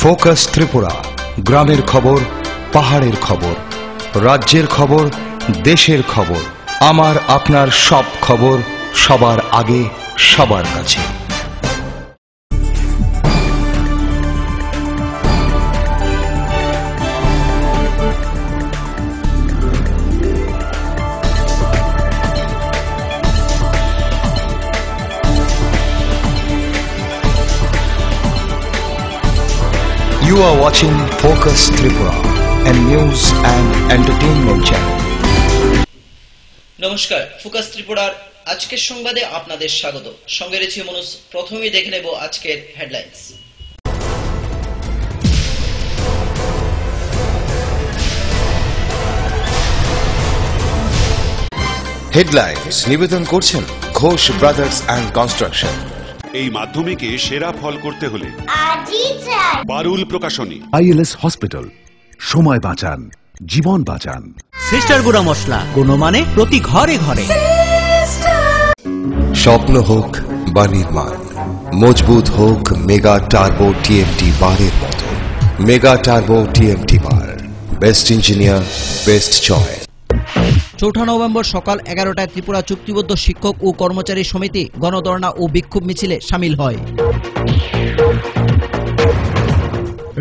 Focus Tripura, গ্রামের খবর, পাহাড়ের খবর, রাজ্যের খবর, দেশের খবর, আমার আপনার সব খবর সবার আগে সবার কাছে। You are watching Focus Tripura, a news and entertainment channel. নমস্কার, ফোকাস ত্রিপুরার আজকের সংবাদে আপনাদের স্বাগত। সঙ্গে রয়েছে মনোজ। প্রথমেই দেখে নেব আজকের হেডলাইন্স। হেডলাইন্স নিবেদন করছেন ঘোষ ব্রাদার্স অ্যান্ড কনস্ট্রাকশন। এই মাধ্যমিকে সেরা ফল করতে হলে বারুল প্রকাশনী। ILS হসপিটাল, সময় বাঁচান, জীবন বাঁচান। সিস্টার গুঁড়া মশলা, গুণমানে প্রতি ঘরে ঘরে। স্বপ্ন হোক বা নির্মাণ, মজবুত হোক মেগা টার্বো টিএমটি বারের মতো। মেগা টার্বো টিএমটি বার, best engineer, best choice. ৪ November সকাল ১১টায় ত্রিপুরা চুক্তিবদ্ধ শিক্ষক ও কর্মচারী সমিতি গণধর্ণা ও বিক্ষোভ মিছিলে সামিল হয়।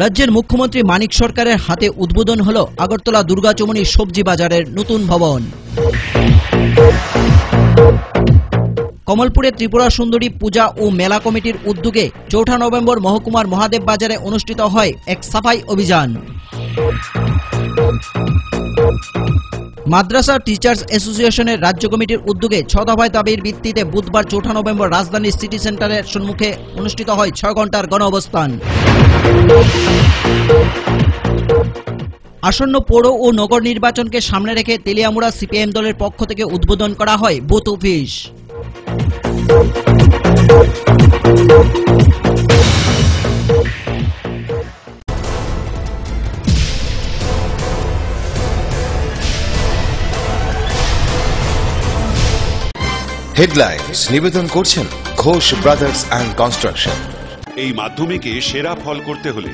রাজ্যের মুখ্যমন্ত্রী মানিক সরকারের হাতে উদ্বোধন হল আগরতলা দুর্গাচমনি সবজি বাজারের নতুন ভবন। কমলপুরে ত্রিপুরা সুন্দরী পূজা ও মেলা কমিটির উদ্যোগে ৪ নভেম্বর মহকুমার মহাদেব বাজারে অনুষ্ঠিত হয় এক সাফাই অভিযান। মাদ্রাসা টিচার্স অ্যাসোসিয়েশনের রাজ্য কমিটির উদ্যোগে ৬ দফায় দাবির ভিত্তিতে বুধবার ৪ নভেম্বর রাজধানীর সিটি সেন্টারের সম্মুখে অনুষ্ঠিত হয় ৬ ঘণ্টার গণ অবস্থান। আসন্ন পৌর ও নগর নির্বাচনকে সামনে রেখে তেলিয়ামুড়া সিপিএম দলের পক্ষ থেকে উদ্বোধন করা হয় বুথ অফিস। হেডলাইন্স নিবেদন করছেন ঘোষ ব্রাদার্স অ্যান্ড কনস্ট্রাকশন। এই মাধ্যমিকে সেরা ফল করতে হলে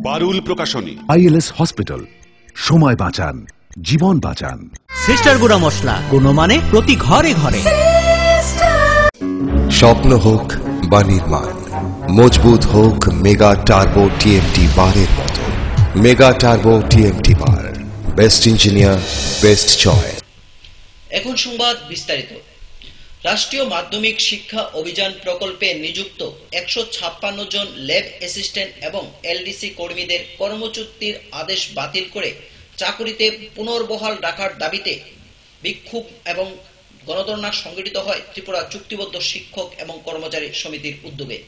বারুল প্রকাশনী। ILS হসপিটাল, সময় বাঁচান, জীবন বাঁচান। সিস্টার গুঁড়া মশলা, গুণমানে প্রতি ঘরে ঘরে। স্বপ্ন হোক বা নির্মাণ, মজবুত হোক মেগা টার্বো টিএমটি বারের মতো। মেগা টার্বো টিএমটি বার, বেস্ট ইঞ্জিনিয়ার, বেস্ট চয়েস। এখন সংবাদ বিস্তারিত। রাষ্ট্রীয় মাধ্যমিক শিক্ষা অভিযান প্রকল্পে নিযুক্ত ১৫৬ জন ল্যাব অ্যাসিস্ট্যান্ট এবং এলডিসি কর্মীদের কর্মচ্যুতির আদেশ বাতিল করে চাকরিতে পুনর্বহাল রাখার দাবিতে বিক্ষোভ এবং গণধর্ণা সংগঠিত হয় ত্রিপুরা চুক্তিবদ্ধ শিক্ষক এবং কর্মচারী সমিতির উদ্যোগে।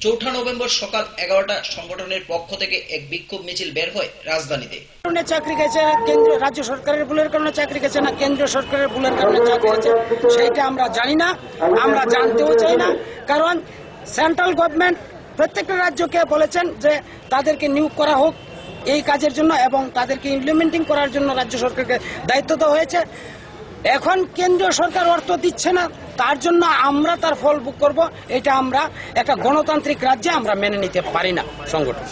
৪ নভেম্বর সকাল ১১টা সংগঠনের পক্ষ থেকে এক বিক্ষোভ মিছিল বের হয় রাজধানীতে। চাকরি গেছে কেন্দ্রীয় রাজ্য সরকারের ভুলের কারণে চাকরি গেছে না কেন্দ্রীয় সরকারের ভুলের কারণে চাকরি গেছে সেইটা আমরা জানি না, আমরা জানতেও চাই না। কারণ সেন্ট্রাল গভর্নমেন্ট প্রত্যেকটা রাজ্যকে বলেছেন যে তাদেরকে নিয়োগ করা হোক এই কাজের জন্য এবং তাদেরকে ইমপ্লিমেন্টিং করার জন্য রাজ্য সরকারকে দায়িত্ব দেওয়া হয়েছে। এখন কেন্দ্রীয় সরকার অর্থ দিচ্ছে না, তার জন্য আমরা তার ফল ভোগ করব। এটা আমরা একটা গণতান্ত্রিক রাজ্যে আমরা মেনে নিতে পারি না। সংগঠন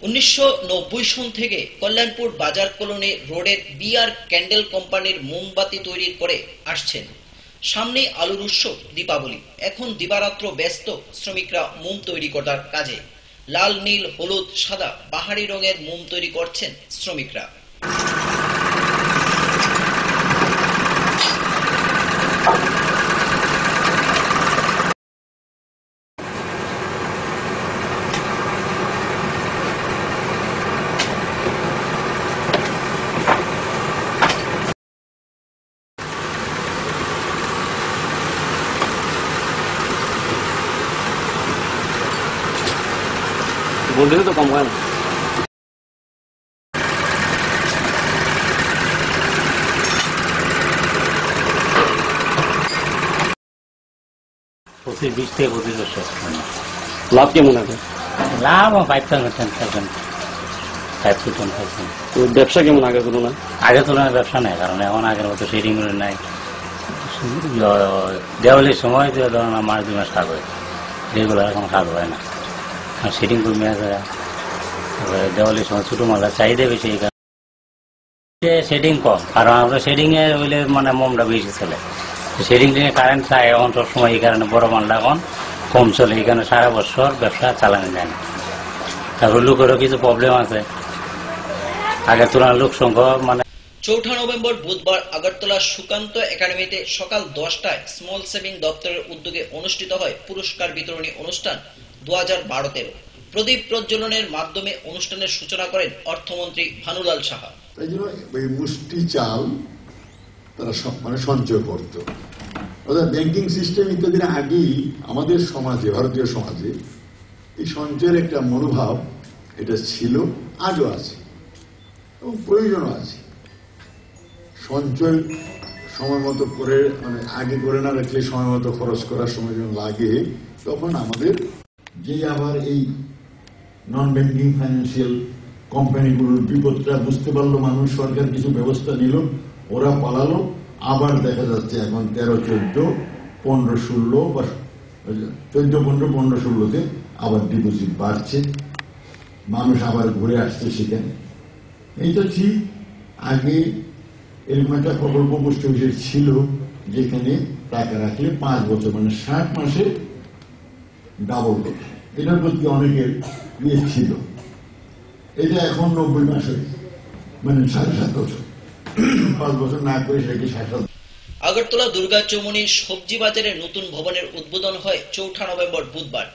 ১৯৯০ সন থেকে কল্যাণপুর বাজার কলোনি রোডের বিআর ক্যান্ডেল কোম্পানির মোমবাতি তৈরি করে আসছেন। সামনে আলুর উৎসব দীপাবলি, এখন দিবারাত্র ব্যস্ত শ্রমিকরা মোম তৈরি করার কাজে। লাল, নীল, হলুদ, সাদা পাহাড়ি রঙের মোম তৈরি করছেন শ্রমিকরা। बोल रहे तो कम है। প্রতি 20 থেকে 25 বছর। লাভ কেমন আছে? লাভ 5,000-10,000, 5 to 10,000। তো ব্যবসা কেমন আগের তুলনায়? আগের তুলনায় ব্যবসা নেই, কারণ এখন আগের মতো সেই মিলে নাই। দেওয়ালির সময় ধরুন মাস 2 মাস কাজ হয়, যেগুলো এখন কাজ হয় না। শেডিং কমে আছে, দেওয়ালির সময় ছোটো মালটা চাহিদা বেশি, এই কারণে শেডিং কম, কারণ আমরা শেডিং এ হইলে মানে মোমটা বেশি চলে, শেডিং টিংয়ে কারেন্ট চাই এখন সবসময়, এই কারণে বড় মালটা এখন কম চলে, এই কারণে সারা বছর ব্যবসা চালানো যায় না। তারপর লোকেরও কিছু প্রবলেম আছে, আগের তুলনায় লোক সংখ্যা মানে। 4 নভেম্বর বুধবার আগরতলা সুকান্ত একাডেমিতে সকাল 10টায় স্মল সেভিং দপ্তরের উদ্যোগে অনুষ্ঠিত হয় পুরস্কার বিতরণী অনুষ্ঠান 2012-13। প্রদীপ প্রজ্বলনের মাধ্যমে অনুষ্ঠানের সূচনা করেন অর্থমন্ত্রী ভানুলাল সাহা। তাই জন্য ওই মুষ্টি চাল তারা মানে সঞ্চয় করত, অর্থাৎ ব্যাংকিং সিস্টেম ইত্যাদির আগেই আমাদের সমাজে, ভারতীয় সমাজে এই সঞ্চয়ের একটা মনোভাব এটা ছিল, আজও আছে এবং প্রয়োজনও আছে। সঞ্চয় সময় মতো করে, মানে আগে করে না রাখলে সময় মতো খরচ করার সময় যখন লাগে, তখন আমাদের যে আবার এই নন ব্যাংকিং ফাইন্যান্সিয়াল কোম্পানিগুলোর বিপদটা বুঝতে পারলো মানুষ, সরকার কিছু ব্যবস্থা নিল, ওরা পালালো, আবার দেখা যাচ্ছে এখন 13, 14, 15, 16 বা 14, 15, 15, 16-তে আবার ডিপোজিট বাড়ছে, মানুষ আবার ঘুরে আসছে সেখানে। এই তো ঠিক আগে এরকম একটা প্রকল্প পোস্ট অফিসের ছিল যেখানে টাকা রাখলে 5 বছর মানে 60 মাসে ডাবল করে, এটার প্রতি অনেকের ইয়ে ছিল। এটা এখন 90 মাস হয়েছে, মানে 7.5 বছর, 5 বছর না করে সেটাকে 7.5। আগরতলা দুর্গা চৌমুহনী সবজি বাজারের নতুন ভবনের উদ্বোধন হয় 4 নভেম্বর বুধবার।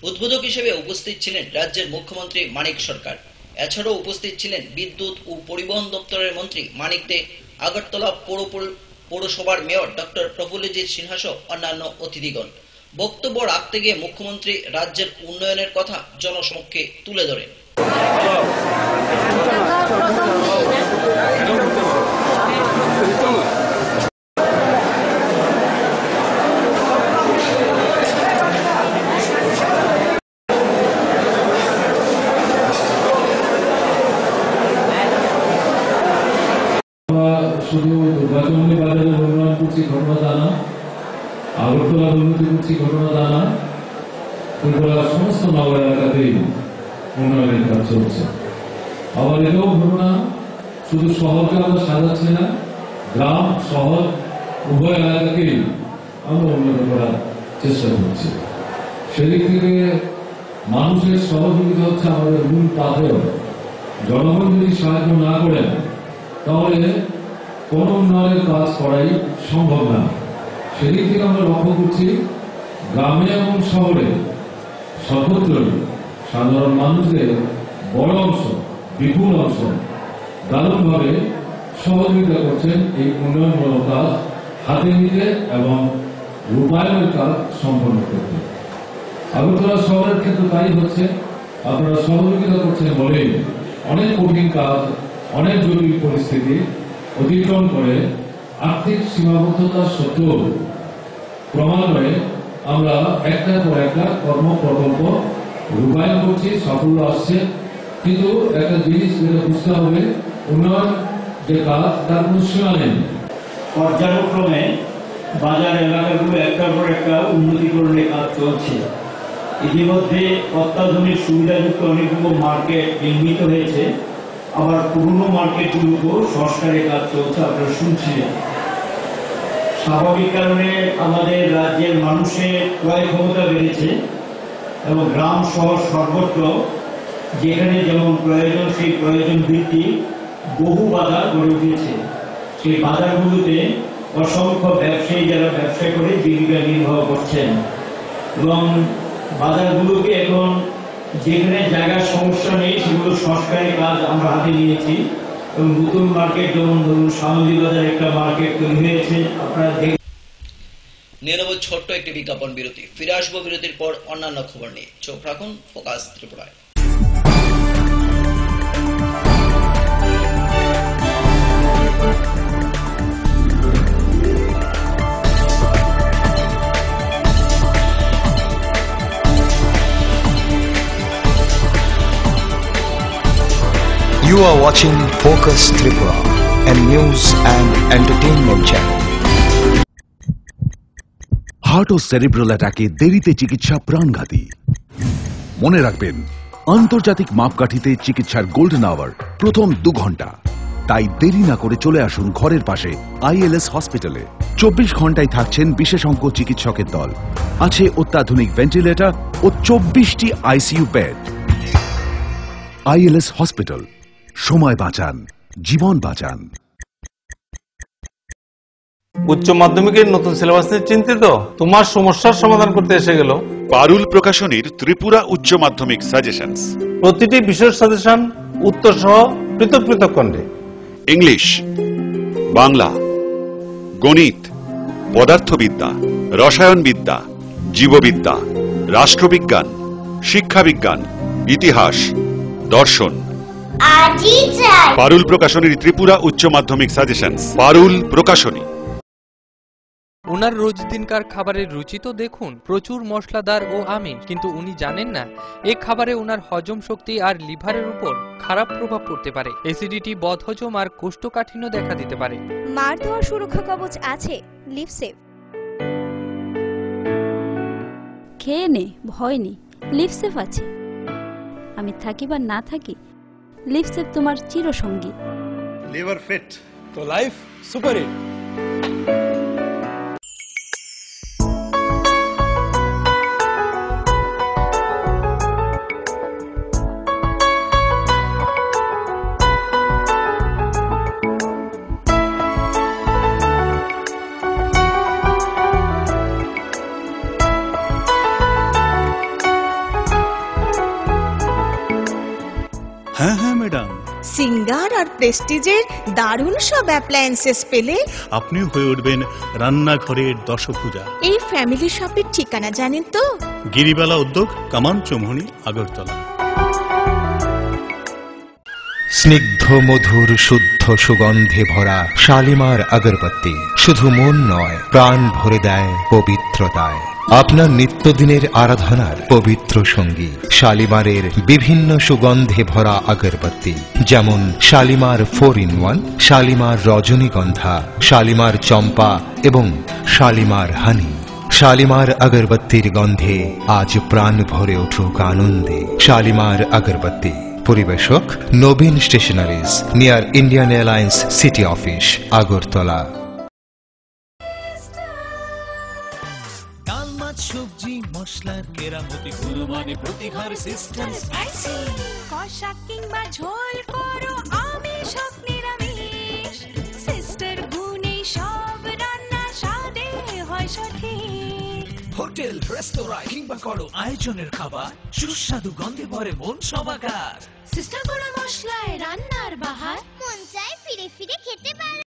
উদ্বোধক হিসেবে উপস্থিত ছিলেন রাজ্যের মুখ্যমন্ত্রী মানিক সরকার। এছাড়াও উপস্থিত ছিলেন বিদ্যুৎ ও পরিবহন দপ্তরের মন্ত্রী মানিক দে, আগরতলা পৌরসভার মেয়র ডক্টর প্রফুল্লজিৎ সিনহা সহ অন্যান্য অতিথিগণ। বক্তব্য রাখতে গিয়ে মুখ্যমন্ত্রী রাজ্যের উন্নয়নের কথা জনসমক্ষে তুলে ধরেন। শুধু দুর্গা চৌমুহনী বাজারের উন্নয়ন করছি ঘটনা তা না, আগরতলার উন্নতি করছি ঘটনা তা না, ত্রিপুরার সমস্ত নগর এলাকাতেই উন্নয়নের কাজ চলছে। আবার এটাও ঘটনা শুধু শহরকে আমরা সাজাচ্ছি না, গ্রাম শহর উভয় এলাকাকেই আমরা উন্নত করার চেষ্টা করছি। সেদিক থেকে মানুষের সহযোগিতা হচ্ছে আমাদের মূল পাথেয়। জনগণ যদি সাহায্য না করেন তাহলে কোন উন্নয়নের কাজ করাই সম্ভব না। সেদিক থেকে আমরা লক্ষ্য করছি গ্রামে এবং শহরে সর্বত্রই সাধারণ মানুষদের বড় অংশ, বিপুল অংশ দারুণভাবে সহযোগিতা করছেন এই উন্নয়নমূলক কাজ হাতে নিতে এবং রূপায়ণের কাজ সম্পন্ন করতে। আগরতলা শহরের ক্ষেত্রে তাই হচ্ছে, আপনারা সহযোগিতা করছেন বলেই অনেক কঠিন কাজ, অনেক জরুরি পরিস্থিতি অতিক্রম করে আর্থিক সীমাবদ্ধতা সত্ত্বেও ক্রমান্বয়ে আমরা একটার পর একটা কর্ম প্রকল্প রূপায়ণ করছি, সাফল্য আসছে। কিন্তু একটা জিনিস যেটা বুঝতে হবে, উন্নয়ন যে কাজ তার কোনো সীমা নেই। পর্যায়ক্রমে বাজার এলাকাগুলো একটার পর একটা উন্নতিকরণের কাজ চলছে। ইতিমধ্যে অত্যাধুনিক সুবিধাযুক্ত অনেকগুলো মার্কেট নির্মিত হয়েছে, আবার পুরনো মার্কেটগুলোকেও সংস্কারের কাজ চলছে, আপনারা শুনছিলেন। স্বাভাবিক কারণে আমাদের রাজ্যের মানুষের ক্রয় ক্ষমতা বেড়েছে এবং গ্রাম শহর সর্বত্র যেখানে যেমন প্রয়োজন সেই প্রয়োজন ভিত্তিক বহু বাজার গড়ে উঠেছে। সেই বাজারগুলোতে অসংখ্য ব্যবসায়ী যারা ব্যবসা করে জীবিকা নির্বাহ করছেন এবং বাজারগুলোকে এখন যেখানে জায়গার সমস্যা নেই সেগুলো সংস্কারের কাজ আমরা হাতে নিয়েছি এবং নতুন মার্কেট যেমন ধরুন সামুদ্রিক বাজার একটা মার্কেট তৈরি হয়েছে। আপনারা নিয়ে নেব ছোট্ট একটি বিজ্ঞাপন বিরতি, ফিরে আসবো বিরতির পর অন্যান্য খবর নিয়ে। চোখ রাখুন ফোকাস ত্রিপুরায়। You are watching Focus Tripura, a news and entertainment channel. Heart ও সেরিব্রাল অ্যাটাকে দেরিতে চিকিৎসা প্রাণঘাতী। মনে রাখবেন, আন্তর্জাতিক মাপকাঠিতে চিকিৎসার গোল্ডেন আওয়ার প্রথম 2 ঘন্টা। তাই দেরি না করে চলে আসুন ঘরের পাশে ILS হসপিটালে। 24 ঘন্টায় থাকছেন বিশেষজ্ঞ চিকিৎসকের দল, আছে অত্যাধুনিক ভেন্টিলেটর ও 24টি ICU বেড। ILS হসপিটাল, সময় বাঁচান, জীবন বাঁচান। উচ্চ মাধ্যমিকের নতুন সিলেবাস নিয়ে চিন্তিত? তোমার সমস্যার সমাধান করতে এসে গেল পারুল প্রকাশনীর ত্রিপুরা উচ্চ মাধ্যমিক সাজেশনস। প্রতিটি বিষয়ের সাজেশন উত্তর সহ পৃথক পৃথক খণ্ডে। ইংলিশ, বাংলা, গণিত, পদার্থবিদ্যা, রসায়নবিদ্যা, জীববিদ্যা, রাষ্ট্রবিজ্ঞান, শিক্ষাবিজ্ঞান, ইতিহাস, দর্শন। পারুল প্রকাশনীর ত্রিপুরা উচ্চ মাধ্যমিক সাজেশনস। পারুল প্রকাশনী। ওনার রোজ দিনকার খাবারের রুচি তো দেখুন, প্রচুর মশলাদার ও আমিষ, কিন্তু উনি জানেন না এই খাবারে ওনার হজম শক্তি আর লিভারের উপর খারাপ প্রভাব পড়তে পারে। অ্যাসিডিটি, বদহজম আর কোষ্ঠকাঠিন্য দেখা দিতে পারে। মার দেওয়া সুরক্ষা কবচ আছে লিভসেভ। খেয়ে নে, ভয় নেই, লিভসেভ আছে। আমি থাকি বা না থাকি, লিভসেভ তোমার চিরসঙ্গী। লিভার ফিট তো লাইফ সুপার হিট। হ্যাঁ হ্যাঁ ম্যাডাম, সিঙ্গার আর প্রেস্টিজের দারুণ সব অ্যাপ্লায়েন্সেস পেলে আপনি হয়ে উঠবেন রান্নাঘরের দশভুজা। এই ফ্যামিলি শপের ঠিকানা জানেন তো? গিরিবালা উদ্যোগ, কামান চৌমুহনী, আগরতলা। স্নিগ্ধ মধুর শুদ্ধ সুগন্ধে ভরা শালিমার আগরবাতি শুধু মন নয়, প্রাণ ভরে দেয় পবিত্রতায়। আপনার নিত্যদিনের আরাধনার পবিত্র সঙ্গী শালিমারের বিভিন্ন সুগন্ধে ভরা আগরবাতি, যেমন শালিমার 4-in-1, শালিমার রজনীগন্ধা, শালিমার চম্পা এবং শালিমার হানি। শালিমার আগরবাতির গন্ধে আজ প্রাণ ভরে উঠুক আনন্দে। শালিমার আগরবাতি। পরিবেশক Nabin stationeries, near Indian airlines city office, Agartala. ডাল, মাছ, সবজি, মশলার কেরামতি, গুণমানে প্রতিঘর সিস্টেম স্পাইসি। কষা কিংবা ঝোল করো আমিষ হোক নিরামিষ, সিস্টার গুণে সব রান্না স্বাদে হয় সঠিক। হোটেল, রেস্তোরাঁ কিংবা করো আয়োজনের খাবার, সুস্বাদু গন্ধে ভরে মন সবাকার। সিস্টার গুঁড়ো মশলায় রান্নার বাহার, মন চায় ফিরে ফিরে খেতে পারে।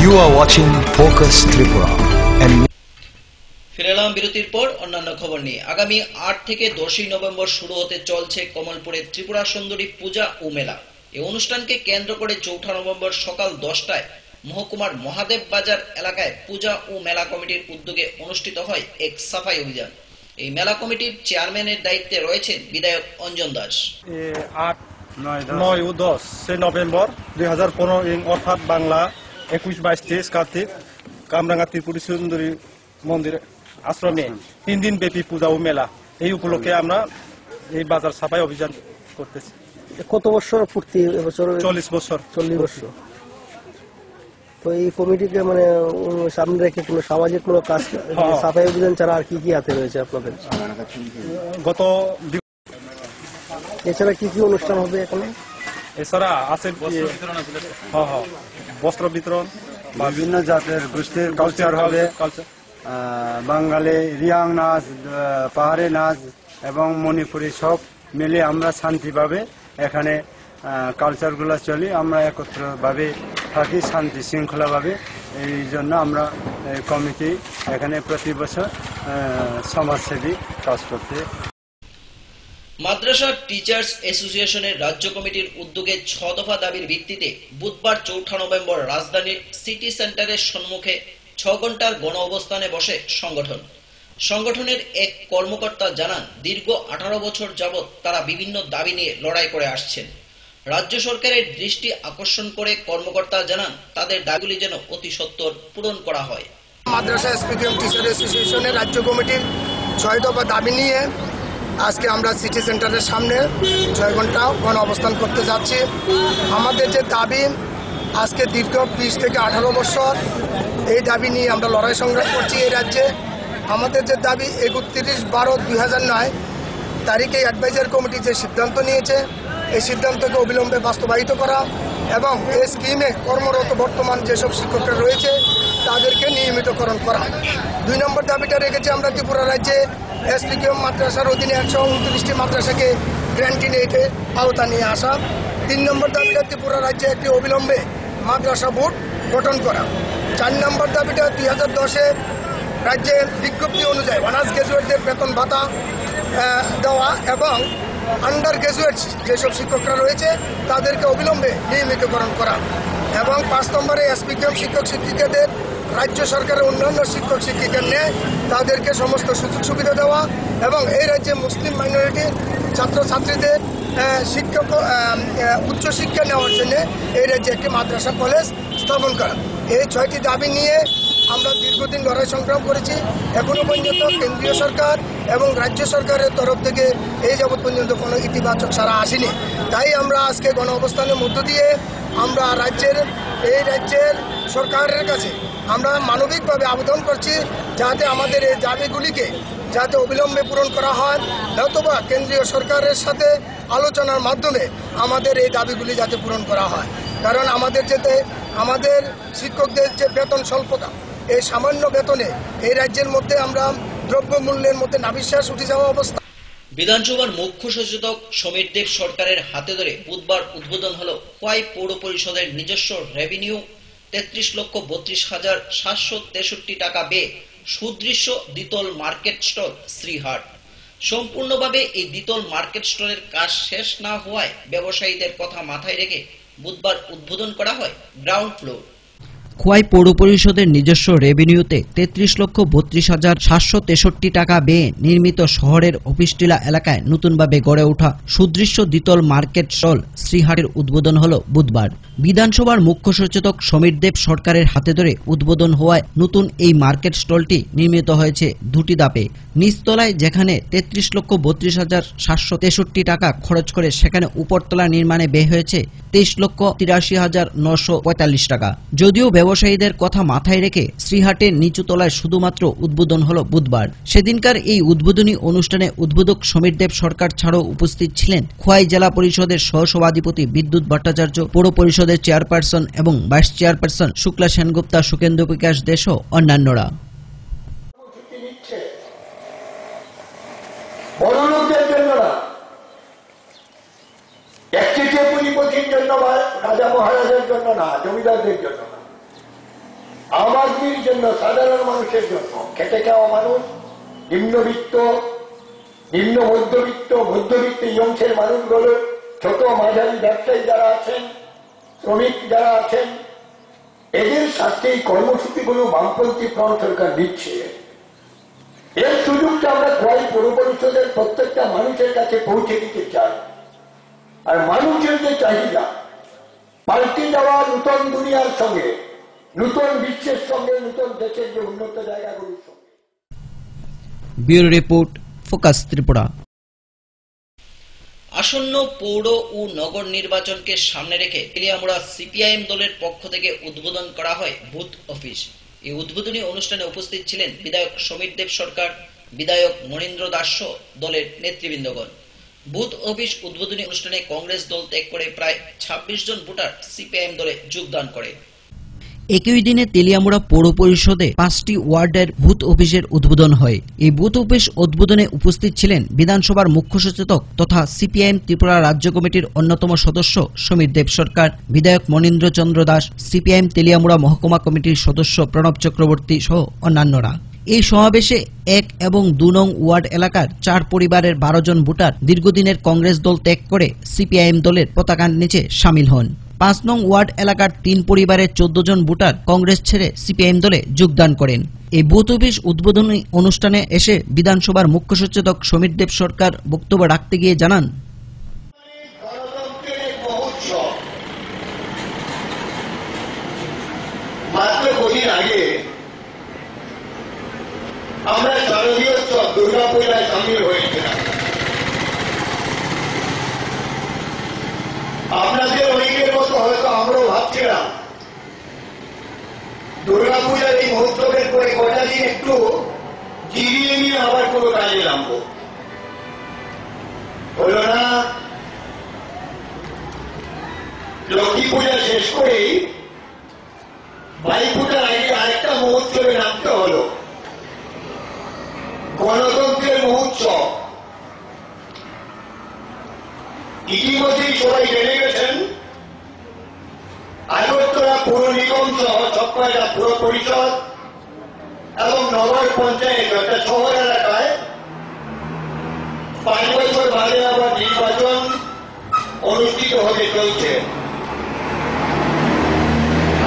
You are watching Focus Tripura and ফিরে এলাম বিরতির পর অন্যান্য খবর নিয়ে। আগামী 8 থেকে 10 নভেম্বর শুরু হতে চলছে কমলপুরে ত্রিপুরা সুন্দরী পূজা ও মেলা। এই অনুষ্ঠানকে কেন্দ্র করে 4 নভেম্বর সকাল 10টায় মহকুমার মহাদেব বাজার এলাকায় পূজা ও মেলা কমিটির উদ্যোগে অনুষ্ঠিত হয় এক সাফাই অভিযান। এই মেলা কমিটির চেয়ারম্যানের দায়িত্বে রয়েছেন বিধায়ক অঞ্জন দাস। 8, 9 ও 10 নভেম্বর 2015 অর্থাৎ বাংলা 21, 22, 23 কার্তিক কামরাঙ্গা ত্রিপুরা সুন্দরী মন্দির আশ্রমে 3 দিন ব্যাপী পূজা ও মেলা। এই উপলক্ষে আমরা এই বাজার সাফাই অভিযান করতেছি। কত বছর পূর্তি? এবছর 40 বছর। 40 বছর। তো এই কমিটিকে মানে সামনে রেখে কোনো সামাজিক কোনো কাজ, সাফাই অভিযান ছাড়া আর কি কি হাতে রয়েছে আপনাদের? গত এছাড়া কি কি অনুষ্ঠান হবে এখানে? এছাড়া আছে বস্ত্র বিতরণ, বিভিন্ন জাতের গোষ্ঠীর কালচার হবে, বাঙালি রিয়াং নাচ, পাহাড়ি নাচ এবং মণিপুরি সব মিলে আমরা শান্তিভাবে এখানে কালচারগুলো চলি। আমরা একত্রভাবে থাকি শান্তি শৃঙ্খলাভাবে। এই জন্য আমরা কমিটি এখানে প্রতি বছর সমাজসেবী কাজ করতে। মাদ্রাসা টিচার্স অ্যাসোসিয়েশনের রাজ্য কমিটির উদ্যোগে 6 দফা দাবির ভিত্তিতে বুধবার 4 নভেম্বর রাজধানীর সিটি সেন্টারের সম্মুখে 6 ঘন্টার গণ অবস্থানে বসে সংগঠন। সংগঠনের এক কর্মকর্তা জানান, দীর্ঘ 18 বছর যাবৎ তারা বিভিন্ন দাবি নিয়ে লড়াই করে আসছেন। রাজ্য সরকারের দৃষ্টি আকর্ষণ করে কর্মকর্তা জানান, তাদের দাবিগুলি যেন অতি সত্বর পূরণ করা হয়। মাদ্রাসা এসপিকেএম টিচার অ্যাসোসিয়েশনের রাজ্য কমিটির 6 দফা দাবি নিয়ে আজকে আমরা সিটি সেন্টারের সামনে 6 ঘন্টা গণ অবস্থান করতে যাচ্ছি। আমাদের যে দাবি, আজকে দীর্ঘ 20 থেকে 18 বছর এই দাবি নিয়ে আমরা লড়াই সংগ্রাম করছি এই রাজ্যে। আমাদের যে দাবি 31/12/2009 তারিখে অ্যাডভাইজার কমিটি যে সিদ্ধান্ত নিয়েছে, এই সিদ্ধান্তকে অবিলম্বে বাস্তবায়িত করা এবং এই স্কিমে কর্মরত বর্তমান যেসব শিক্ষকরা রয়েছে তাদেরকে নিয়মিতকরণ করা। 2 নম্বর দাবিটা রেখেছি আমরা ত্রিপুরা রাজ্যে এসপিকেএম মাদ্রাসার অধীনে 129টি মাদ্রাসাকে গ্র্যান্টিনেটে আওতা নিয়ে আসা। 3 নম্বর দাবিটা ত্রিপুরা রাজ্যে একটি অবিলম্বে মাদ্রাসা বোর্ড গঠন করা। 4 নম্বর দাবিটা 2010-এ রাজ্যের বিজ্ঞপ্তি অনুযায়ী অনার্স গ্র্যাজুয়েটদের বেতন ভাতা দেওয়া এবং আন্ডার গ্র্যাজুয়েট যেসব শিক্ষকরা রয়েছে তাদেরকে অবিলম্বে নিয়মিতকরণ করা এবং 5 নম্বরে এসপিকেএম শিক্ষক শিক্ষিকাদের রাজ্য সরকারের অন্যান্য শিক্ষক শিক্ষিকার ন্যায় তাদেরকে সমস্ত সুযোগ সুবিধা দেওয়া এবং এই রাজ্যে মুসলিম মাইনরিটির ছাত্রছাত্রীদের শিক্ষক উচ্চশিক্ষা নেওয়ার জন্য এই রাজ্যে একটি মাদ্রাসা কলেজ স্থাপন করা। এই 6টি দাবি নিয়ে আমরা দীর্ঘদিন লড়াই সংগ্রাম করেছি। এখনো পর্যন্ত কেন্দ্রীয় সরকার এবং রাজ্য সরকারের তরফ থেকে এই যাবৎ পর্যন্ত কোনো ইতিবাচক সাড়া আসেনি। তাই আমরা আজকে গণ অবস্থানের মধ্য দিয়ে আমরা এই রাজ্যের সরকারের কাছে আমরা মানবিকভাবে আবেদন করছি যাতে আমাদের এই দাবিগুলিকে যাতে অবিলম্বে পূরণ করা হয়, নতুবা কেন্দ্রীয় সরকারের সাথে আলোচনার মাধ্যমে আমাদের এই দাবিগুলি যাতে পূরণ করা হয়। কারণ আমাদের শিক্ষকদের যে বেতন স্বল্পতা, এই সামান্য বেতনে এই রাজ্যের মধ্যে আমরা দ্রব্যমূল্যের মধ্যে নাভিশ্বাস উঠে যাওয়া অবস্থা। বিধানসভার মুখ্য সচেতক সমীর দেব সরকারের হাতে ধরে বুধবার উদ্বোধন হলো খোয়াই পৌর পরিষদের নিজস্ব রেভিনিউ 33,32,763 টাকা ব্যয়ে সুদৃশ্য দ্বিতল মার্কেট স্টল শ্রীহাট। সম্পূর্ণভাবে এই দ্বিতল মার্কেট স্টলের কাজ শেষ না হওয়ায় ব্যবসায়ীদের কথা মাথায় রেখে বুধবার উদ্বোধন করা হয় গ্রাউন্ড ফ্লোর। খোয়াই পৌর পরিষদের নিজস্ব রেভিনিউতে 33,32,763 টাকা ব্যয়ে নির্মিত শহরের অফিসটিলা এলাকায় নতুনভাবে গড়ে ওঠা সুদৃশ্য দ্বিতল মার্কেট স্টল শ্রীহাটের উদ্বোধন হল বুধবার। বিধানসভার মুখ্য সচেতক সমীর দেব সরকারের হাতে ধরে উদ্বোধন হওয়ায় নতুন এই মার্কেট স্টলটি নির্মিত হয়েছে 2টি ধাপে। নিচতলায় যেখানে 33,32,763 টাকা খরচ করে, সেখানে উপরতলা নির্মাণে ব্যয় হয়েছে 23,83,945 টাকা। যদিও ব্যবসায়ীদের কথা মাথায় রেখে শ্রীহাটের নিচুতলায় শুধুমাত্র উদ্বোধন হলো বুধবার। সেদিনকার এই উদ্বোধনী অনুষ্ঠানে উদ্বোধক সমীর দেব সরকার ছাড়াও উপস্থিত ছিলেন খোয়াই জেলা পরিষদের সহসভাধিপতি বিদ্যুৎ ভট্টাচার্য, পৌর পরিষদের চেয়ারপারসন এবং ভাইস চেয়ারপারসন শুক্লা সেনগুপ্তা, সুকেন্দ্র বিকাশ দেশ ও অন্যান্যরা। বড় লোকদের জন্য না, একচেটিয়া পুঁজিপতির জন্য বা রাজা মহারাজের জন্য না, জমিদারদের জন্য না, আম আদমির জন্য, সাধারণ মানুষের জন্য, খেটে খাওয়া মানুষ, নিম্নবিত্ত, নিম্ন মধ্যবিত্ত, মধ্যবিত্ত এই অংশের মানুষগুলো, ছোট মাঝারি ব্যবসায়ী যারা আছেন, শ্রমিক যারা আছেন, এদের সাথে এই কর্মসূচিগুলো বামপন্থী ফ্রন্ট সরকার দিচ্ছে। এর সুযোগটা আমরা খোয়াই পৌর পরিষদের প্রত্যেকটা মানুষের কাছে পৌঁছে দিতে চাই। আর মানুষের যে চাহিদা, পাল্টে যাওয়া নূতন দুনিয়ার সঙ্গে, নূতন বিশ্বের সঙ্গে, নূতন দেশের যে উন্নত জায়গাগুলির সঙ্গে। Bureau report, focus Tripura. আসন্ন পৌর ও নগর নির্বাচনকে সামনে রেখে তেলিয়ামুড়া সিপিআইএম দলের পক্ষ থেকে উদ্বোধন করা হয় বুথ অফিস। এই উদ্বোধনী অনুষ্ঠানে উপস্থিত ছিলেন বিধায়ক সমীর দেব সরকার, বিধায়ক মনীন্দ্র দাস দলের নেতৃবৃন্দগণ। বুথ অফিস উদ্বোধনী অনুষ্ঠানে কংগ্রেস দল ত্যাগ করে প্রায় 26 জন ভোটার সিপিআইএম দলে যোগদান করে। একই দিনে তেলিয়ামুড়া পৌর পরিষদে 5টি ওয়ার্ডের বুথ অফিসের উদ্বোধন হয়। এই বুথ অফিস উদ্বোধনে উপস্থিত ছিলেন বিধানসভার মুখ্য সচেতক তথা সিপিআইএম ত্রিপুরা রাজ্য কমিটির অন্যতম সদস্য সমীর দেব সরকার, বিধায়ক মনীন্দ্র চন্দ্র দাস, সিপিআইএম তেলিয়ামুড়া মহকুমা কমিটির সদস্য প্রণব চক্রবর্তী সহ অন্যান্যরা। এই সমাবেশে 1 এবং 2 নং ওয়ার্ড এলাকার 4 পরিবারের 12 জন ভোটার দীর্ঘদিনের কংগ্রেস দল ত্যাগ করে সিপিআইএম দলের পতাকার নিচে সামিল হন। 5 নং ওয়ার্ড এলাকার 3 পরিবারের 14 জন ভোটার কংগ্রেস ছেড়ে সিপিআইএম দলে যোগদান করেন। এই বুথ অফিস উদ্বোধনী অনুষ্ঠানে এসে বিধানসভার মুখ্য সচেতক সমীর দেব সরকার বক্তব্য রাখতে গিয়ে জানান, মাত্র কদিন আগে আমরা শারদীয় উৎসব দুর্গাপূজায় সামিল হয়েছিলাম। আপনাদের অনেকের মতো হয়তো আমরাও ভাবছিলাম দুর্গাপূজার এই মহোৎসবের পরে কটা দিন একটু জিরিয়ে নিয়ে আবার কোনো কাজে নামবো। হলো না, লক্ষ্মী পূজা শেষ করেই ভাইফোঁটার আগে আরেকটা মহোৎসবে নামতে হলো, গণতন্ত্রের মহোৎসব। ইতিমধ্যেই সবাই জেনে গেছেন আগরতলা পৌর নিগম সহ 6টা পুর পরিষদ এবং নগর পঞ্চায়েত অর্থাৎ শহর এলাকায় 5 বছর বাদে আবার নির্বাচন অনুষ্ঠিত হতে চলছে।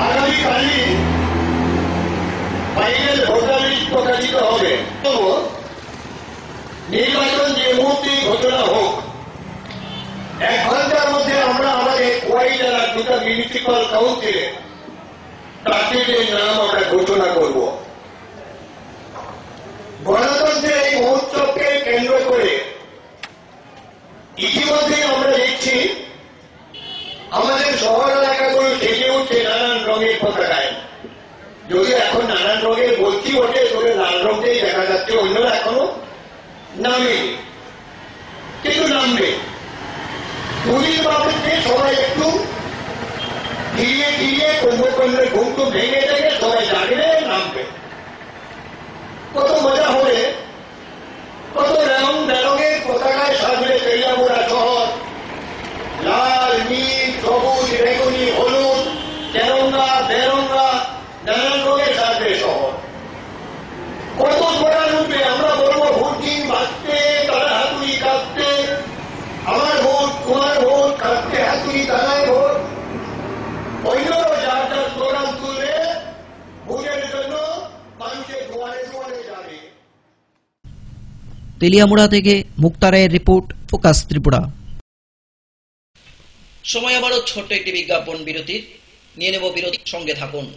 আগামীকালই ফাইনাল ভোটার লিস্ট প্রকাশিত হবে। তো নির্বাচন যে মুহূর্তেই ঘোষণা হোক, 1 ঘন্টার মধ্যে আমরা আমাদের কোয়াই জেলার 2টা মিউনিসিপাল কাউন্সিলে প্রার্থীদের নাম আমরা ঘোষণা করব। গণতন্ত্রের এই মহোৎসবকে কেন্দ্র করে ইতিমধ্যেই আমরা দেখছি আমাদের শহর এলাকাগুলো সেজে উঠছে নানান রঙের পতাকায়। যদি এখন নানান রঙের বলছি ওঠে, তবে লাল রঙটাই দেখা যাচ্ছে, অন্যরা এখনো নামে, কিন্তু নামবে। দুদিন বাবদকে সবাই একটু ধীরে ধীরে কুম্ভকর্ণের ঘুমটু ভেঙে থেকে সবাই জাগবে, নামবে। কত মজা হবে, কত রং বেরঙের পতাকায় সাজবে তেলিয়ামুড়া শহর। লাল, নীল, সবুজ, বেগুনি, হলুদ, তেরঙ্গা, বেরঙ্গা, নানান রঙের সাজবে শহর। কত ঘোড়া উঠবে, আমরা বলবো ভোট দিন বাঁচতে, তারা হাতুড়ি কাঁপতে, আমার ভোট, তোমার ভোট, কাঁপতে হাতুড়ি, তারাই ভোট। অন্যরাও যার যার স্লোগান তুললে ভোটের জন্য মানুষের দুয়ারে দুয়ারে যাবে। তেলিয়ামুড়া থেকে মুক্তা রায়ের রিপোর্ট, ফোকাস ত্রিপুরা। সময় আবারও ছোট্ট একটি বিজ্ঞাপন বিরতির, নিয়ে নেব বিরতি, সঙ্গে থাকুন।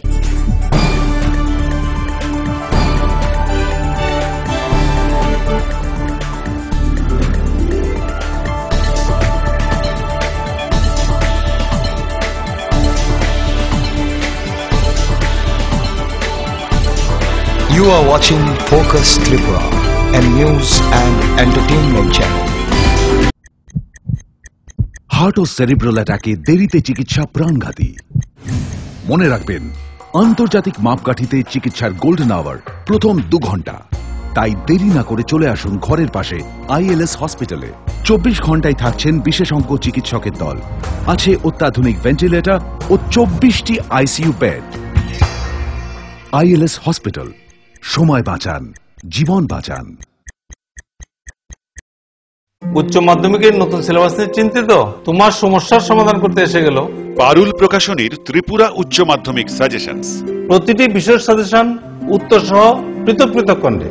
You are watching Focus Tripura, a news and entertainment channel. Heart ও সেরিব্রাল অ্যাটাকে দেরিতে চিকিৎসা প্রাণঘাতী। মনে রাখবেন, আন্তর্জাতিক মাপকাঠিতে চিকিৎসার গোল্ডেন আওয়ার প্রথম 2 ঘন্টা। তাই দেরি না করে চলে আসুন ঘরের পাশে ILS হসপিটালে। 24 ঘন্টায় থাকছেন বিশেষজ্ঞ চিকিৎসকের দল, আছে অত্যাধুনিক ভেন্টিলেটর ও 24টি ICU বেড। ILS হসপিটাল, সময় বাঁচান, জীবন বাঁচান। উচ্চ মাধ্যমিকের নতুন সিলেবাস নিয়ে চিন্তিত? তোমার সমস্যার সমাধান করতে এসে গেল পারুল প্রকাশনীর ত্রিপুরা উচ্চ মাধ্যমিক সাজেশনস। প্রতিটি বিষয়ের সাজেশন উত্তর সহ পৃথক পৃথক খণ্ডে।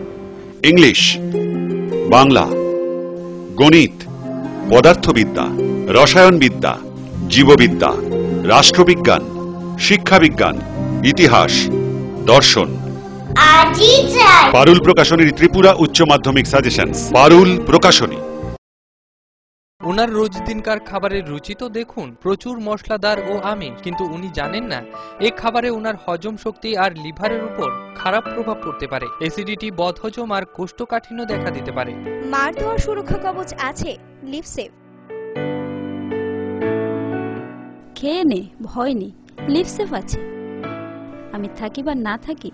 ইংলিশ, বাংলা, গণিত, পদার্থবিদ্যা, রসায়নবিদ্যা, জীববিদ্যা, রাষ্ট্রবিজ্ঞান, শিক্ষাবিজ্ঞান, ইতিহাস, দর্শন। পারুল প্রকাশনীর ত্রিপুরা উচ্চ মাধ্যমিক সাজেশনস। পারুল প্রকাশনী। ওনার রোজ দিনকার খাবারের রুচি তো দেখুন, প্রচুর মশলাদার ও আমিষ, কিন্তু উনি জানেন না এই খাবারে ওনার হজম শক্তি আর লিভারের উপর খারাপ প্রভাব পড়তে পারে। অ্যাসিডিটি, বদহজম আর কোষ্ঠকাঠিন্য দেখা দিতে পারে। মার দেওয়া সুরক্ষা কবচ আছে লিভসেভ। খেয়ে নে, ভয় নেই, লিভসেভ আছে। আমি থাকি বা না থাকি,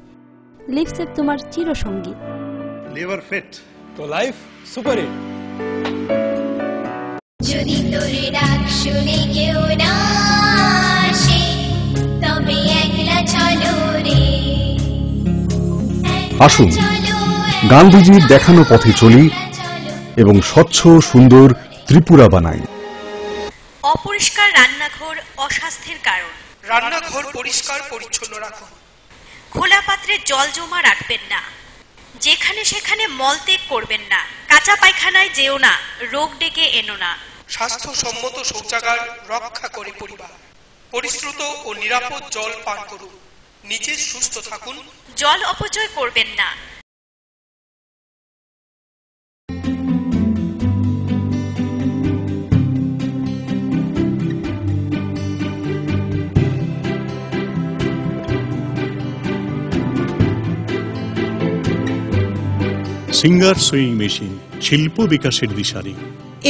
লিভসেভ তোমার চিরসঙ্গী। লিভার ফিট তো লাইফ সুপার হিট। যদি তোর ডাক শুনে কেউ না আসে, তবে একলা চলো রে। আসুন গান্ধীজির দেখানো পথে চলি এবং স্বচ্ছ সুন্দর ত্রিপুরা বানাই। অপরিষ্কার রান্নাঘর অস্বাস্থ্যের কারণ। রান্নাঘর পরিষ্কার পরিচ্ছন্ন রাখুন। খোলা পাত্রে জল জমা রাখবেন না। যেখানে সেখানে মলত্যাগ করবেন না। কাঁচা পায়খানায় যেও না, রোগ ডেকে এনো না। স্বাস্থ্যসম্মত শৌচাগার রক্ষা করে পরিবার। পরিশ্রুত ও নিরাপদ জল পান করুন। নিজে সুস্থ থাকুন। জল অপচয় করবেন না। সিঙ্গার সুইং মেশিন, শিল্প বিকাশের দিশারি।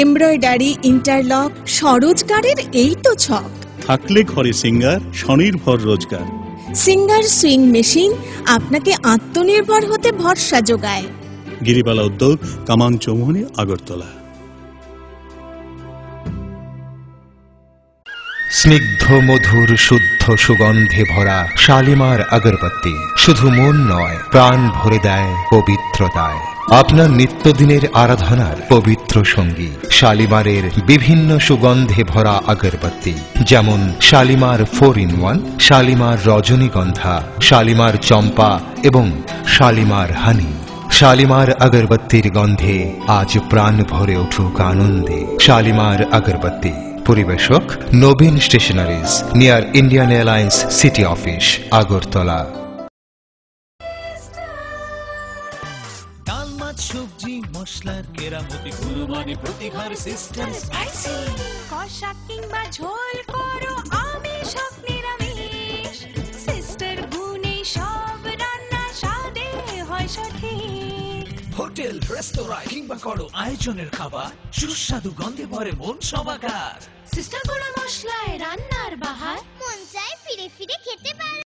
এমব্রয়ডারি, ইন্টারলক, স্বরোজগারের এই তো ছক। থাকলে ঘরে সিঙ্গার, স্বনির্ভর রোজগার। সিঙ্গার সুইং মেশিন আপনাকে আত্মনির্ভর হতে ভরসা যোগায়। গিরিবালা উদ্যোগ, কামান চৌমুহনী, আগরতলা। স্নিগ্ধ মধুর শুদ্ধ সুগন্ধে ভরা শালিমার আগরবাতি শুধু মন নয়, প্রাণ ভরে দেয় পবিত্রতায়। আপনার নিত্যদিনের আরাধনার পবিত্র সঙ্গী শালিমারের বিভিন্ন সুগন্ধে ভরা আগরবাতি, যেমন শালিমার 4-in-1, শালিমার রজনীগন্ধা, শালিমার চম্পা এবং শালিমার হানি। শালিমার আগরবাতির গন্ধে আজ প্রাণ ভরে উঠুক আনন্দে। শালিমার আগরবাতি। পরিবেশক Nabin stationeries, near Indian airlines city office, Agartala. ডাল, মাছ, সবজি, মশলার কেরামতি, কুরবানি, প্রতিঘর সিস্টেম স্পাইসি। কষা কিংবা ঝোল করো আমিষ হোক নিরামিষ, সিস্টার গুণে সব রান্না স্বাদে হয় সঠিক। হোটেল, রেস্তোরাঁ কিংবা করো আয়োজনের খাবার, সুস্বাদু গন্ধে ভরে মন সবাকার। সিস্টার গুঁড়ো মশলায় রান্নার বাহার, মন চায় ফিরে ফিরে খেতে পারে।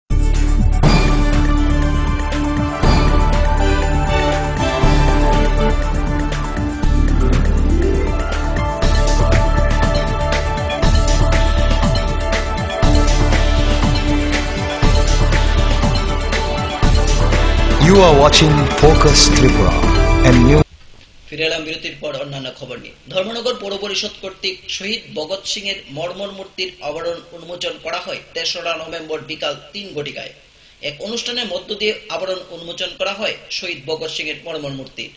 You are watching Focus Tripura, a new. ফিরে এলাম বিরতির পর অন্যান্য খবর নিয়ে। ধর্মনগর পৌর পরিষদ কর্তৃক শহীদ ভগৎ সিং এর মর্মর মূর্তির আবরণ উন্মোচন করা হয় 3রা নভেম্বর বিকাল 3 ঘটিকায়। এক অনুষ্ঠানের মধ্য দিয়ে আবরণ উন্মোচন করা হয় শহীদ ভগৎ সিং এর মর্মর মূর্তির।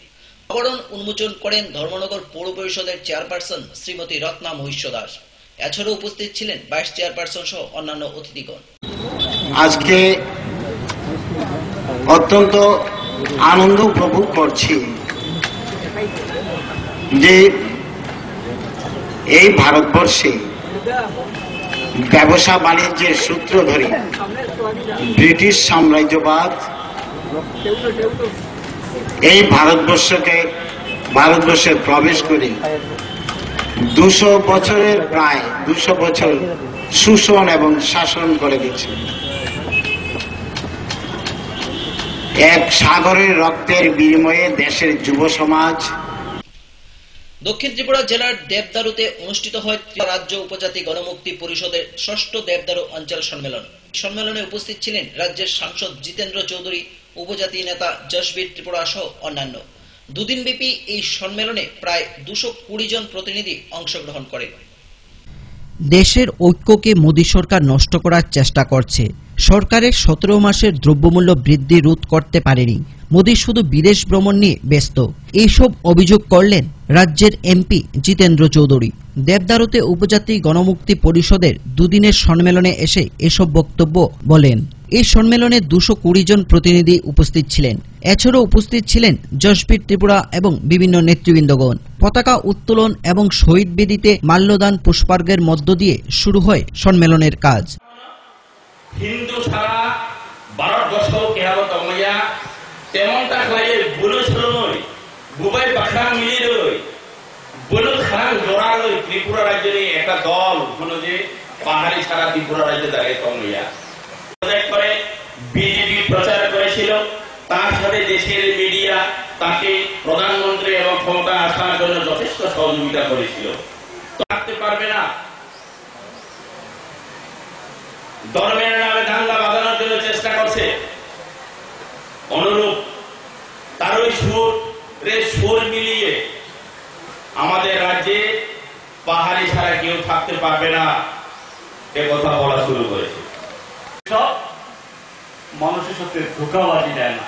আবরণ উন্মোচন করেন ধর্মনগর পৌর পরিষদের চেয়ারপারসন শ্রীমতী রত্না মহিষ্য দাস। এছাড়াও উপস্থিত ছিলেন ভাইস চেয়ারপারসন সহ অন্যান্য অতিথিগণ। আজকে অত্যন্ত আনন্দ উপভোগ করছি যে এই ভারতবর্ষে ব্যবসা বাণিজ্যের সূত্র ধরে ব্রিটিশ সাম্রাজ্যবাদ এই ভারতবর্ষে প্রবেশ করে 200 বছরের প্রায় 200 বছর শোষণ এবং শাসন করে গেছে। এক সাগরের রক্তের বিনিময়ে দেশের যুব সমাজ। দক্ষিণ ত্রিপুরা জেলার দেবদারুতে অনুষ্ঠিত হয় রাজ্য উপজাতি গণমুক্তি পরিষদের 6ষ্ঠ দেবদারু অঞ্চল সম্মেলন। সম্মেলনে উপস্থিত ছিলেন রাজ্যের সাংসদ জিতেন্দ্র চৌধুরী, উপজাতি নেতা জশবীর ত্রিপুরা সহ অন্যান্য। দুদিনব্যাপী এই সম্মেলনে প্রায় 220 জন প্রতিনিধি অংশগ্রহণ করেন। দেশের ঐক্যকে মোদী সরকার নষ্ট করার চেষ্টা করছে। সরকারের 17 মাসের দ্রব্যমূল্য বৃদ্ধি রোধ করতে পারেনি। মোদী শুধু বিদেশ ভ্রমণ নিয়ে ব্যস্ত, এইসব অভিযোগ করলেন রাজ্যের এমপি জিতেন্দ্র চৌধুরী। দেবদারুতে উপজাতি গণমুক্তি পরিষদের দুদিনের সম্মেলনে এসে এসব বক্তব্য বলেন। এই সম্মেলনে 220 জন প্রতিনিধি উপস্থিত ছিলেন। এছাড়াও উপস্থিত ছিলেন জশবীর ত্রিপুরা এবং বিভিন্ন নেতৃবৃন্দগণ। পতাকা উত্তোলন এবং শহীদ বেদিতে মাল্যদান পুষ্পার্ঘের মধ্য দিয়ে শুরু হয় সম্মেলনের কাজ। হিন্দু ছাড়া ভারতবর্ষ কেহাবত অময়া তেমন তাকলাইয়ে বুলু ছলনই গুবাই বাখা মিলি রই বুলু খান জোড়া লই ত্রিপুরা রাজ্যের একটা দল হলো যে পাহাড়ি ছাড়া ত্রিপুরা রাজ্যে দাঁড়িয়ে কমইয়া প্রজেক্ট করে বিজেপি প্রচার করেছিল। তার সাথে দেশের মিডিয়া তাকে প্রধানমন্ত্রী এবং ক্ষমতা আসার জন্য যথেষ্ট সহযোগিতা করেছিল। থাকতে পারবে না, ধর্মের নামে দাঙ্গা বাঁধানোর জন্য চেষ্টা করছে। অনুরূপ তারই সুর মিলিয়ে আমাদের রাজ্যে পাহাড়ি ছাড়া কেউ কেউ থাকতে পারবে না, এ কথা বলা শুরু করেছে। সব মানুষের সাথে ধোঁকাবাজি দেয় না,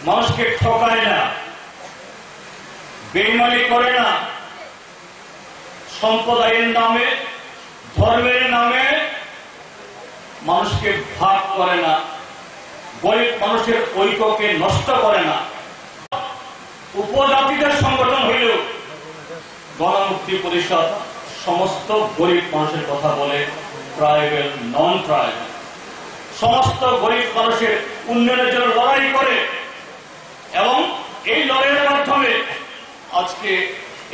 মানুষকে ঠকায় না, বেইমানি করে না, সম্প্রদায়ের নামে, ধর্মের নামে মানুষকে ভাগ করে না, গরিব মানুষের ঐক্যকে নষ্ট করে না। উপজাতিদের সংগঠন হইল গণমুক্তি পরিষদ সমস্ত গরিব মানুষের কথা বলে, ট্রাইবেল নন ট্রাইবেল সমস্ত গরিব মানুষের উন্নয়নের জন্য লড়াই করে এবং এই লড়াইয়ের মাধ্যমে আজকে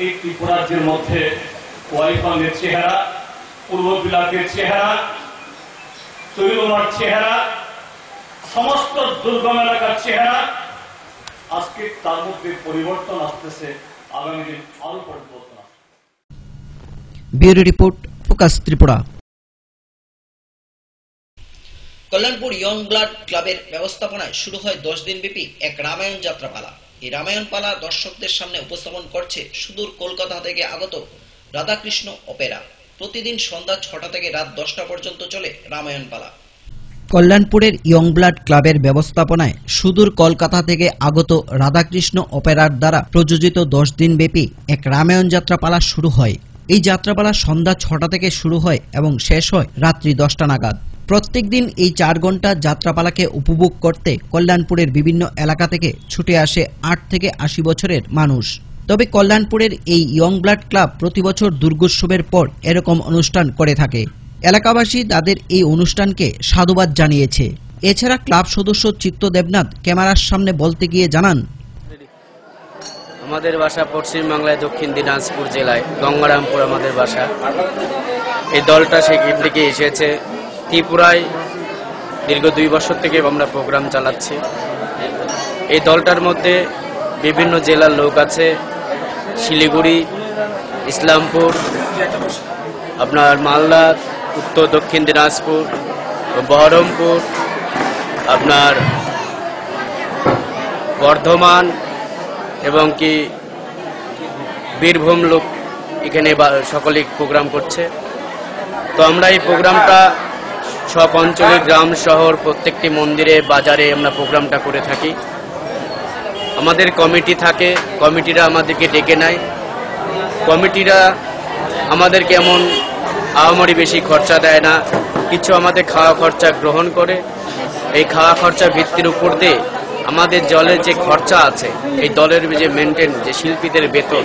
এই ত্রিপুরা রাজ্যের মধ্যে ওয়াইফাঙ্গের চেহারা, পূর্ব বিলাতের চেহারা, তৈলমার চেহারা, সমস্ত দুর্গম এলাকার চেহারা, আজকে তার মধ্যে পরিবর্তন আসতেছে, আগামী দিন আরো পরিবর্তন আসবে। Bureau report, focus Tripura. Kalyanpur young blood ক্লাবের ব্যবস্থাপনায় শুরু হয় 10 দিনব্যাপী এক রামায়ণ যাত্রাপালা। এই রামায়ণ পালা দর্শকদের সামনে উপস্থাপন করছে সুদূর কলকাতা থেকে আগত রাধাকৃষ্ণ অপেরা। প্রতিদিন সন্ধ্যা 6টা থেকে রাত 10টা পর্যন্ত চলে রামায়ণ পালা। কল্যাণপুরের ইয়ং ব্লাড ক্লাবের ব্যবস্থাপনায় সুদূর কলকাতা থেকে আগত রাধাকৃষ্ণ অপেরার দ্বারা প্রযোজিত 10 দিনব্যাপী এক রামায়ণ যাত্রাপালা শুরু হয়। এই যাত্রাপালা সন্ধ্যা 6টা থেকে শুরু হয় এবং শেষ হয় রাত্রি 10টা নাগাদ। প্রত্যেক দিন এই 4 ঘন্টা যাত্রাপালাকে উপভোগ করতে কল্যাণপুরের বিভিন্ন এলাকা থেকে ছুটে আসে 8 থেকে 80 বছরের মানুষ। তবে কল্যাণপুরের এই ইয়ং ব্লাড ক্লাব প্রতি বছর দুর্গোৎসবের পর এরকম অনুষ্ঠান করে থাকে। এলাকাবাসী তাদের এই অনুষ্ঠানকে সাধুবাদ জানিয়েছে। এছাড়া ক্লাব সদস্য চিত্ত দেবনাথ ক্যামেরার সামনে বলতে গিয়ে জানান, আমাদের বাসা পশ্চিমবাংলায় দক্ষিণ দিনাজপুর জেলায় গঙ্গারামপুর আমাদের বাসা। এই দলটা সেখান থেকে এসেছে ত্রিপুরায়। দীর্ঘ 2 বছর থেকে আমরা প্রোগ্রাম চালাচ্ছি। এই দলটার মধ্যে বিভিন্ন জেলার লোক আছে, শিলিগুড়ি, ইসলামপুর, আপনার মালদা, উত্তর দক্ষিণ দিনাজপুর, বহরমপুর, আপনার বর্ধমান এবং কি বীরভূম লোক এখানে সকলেই প্রোগ্রাম করছে। তো আমরা এই প্রোগ্রামটা সব অঞ্চলে, গ্রাম শহর, প্রত্যেকটি মন্দিরে, বাজারে আমরা প্রোগ্রামটা করে থাকি। আমাদের কমিটি থাকে, কমিটিরা আমাদেরকে ডেকে নেয়। কমিটিরা আমাদেরকে এমন আহামরি বেশি খরচা দেয় না, কিছু আমাদের খাওয়া খরচা গ্রহণ করে। এই খাওয়া খরচা ভিত্তির উপর দিয়ে আমাদের দলের যে খরচা আছে, এই দলের যে মেনটেন, যে শিল্পীদের বেতন,